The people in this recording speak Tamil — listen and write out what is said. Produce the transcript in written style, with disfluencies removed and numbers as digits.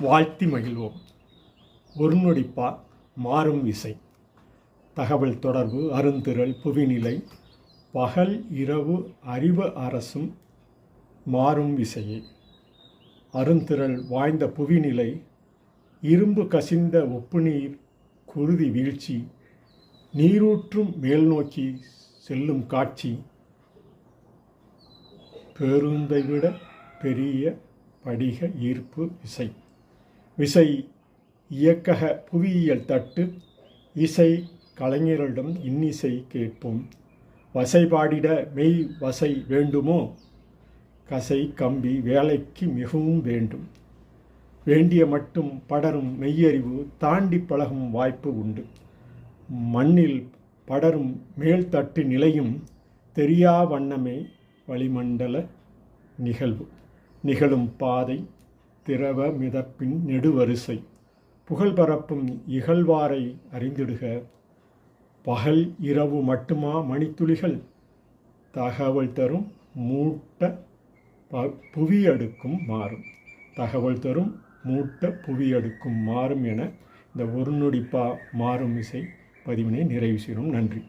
வாழ்த்தி மகிழ்வோம். ஒரு நொடிப்பா மாறும் விசை. தகவல் தொடர்பு அருந்திரள் புவிநிலை பகல் இரவு அறிவு அரசும் மாறும் விசையே. அருந்திரள் வாய்ந்த புவிநிலை இரும்பு கசிந்த ஒப்புநீர் குருதி வீழ்ச்சி நீரூற்றும் மேல் நோக்கி செல்லும் காட்சி பேருந்தை விட பெரிய படிக ஈர்ப்பு விசை. விசை இயக்கக புவியியல் தட்டு இசை கலைஞர்களிடம் இன்னிசை கேட்போம். வசைபாடிட மெய் வசை வேண்டுமோ? கசை கம்பி வேலைக்கு மிகவும் வேண்டும். வேண்டிய மட்டும் படரும் மெய்யறிவு தாண்டி பழகும் வாய்ப்பு உண்டு. மண்ணில் படரும் மேல்தட்டு நிலையும் தெரியா வண்ணமே வளிமண்டல நிகழ்வு. நிகழும் பாதை திரவ மிதப்பின் நெடுவரிசை புகழ் பரப்பும் இகழ்வாரை அறிந்திடுக. பகல் இரவு மட்டுமா மணித்துளிகள் தகவல் தரும் மூட்ட புவியடுக்கும் மாறும். தகவல் தரும் மூட்ட புவியடுக்கும் மாறும் என இந்த ஒரு நொடிப்பா மாறும் இசை பதிவினை நிறைவு செய்கிறோம். நன்றி.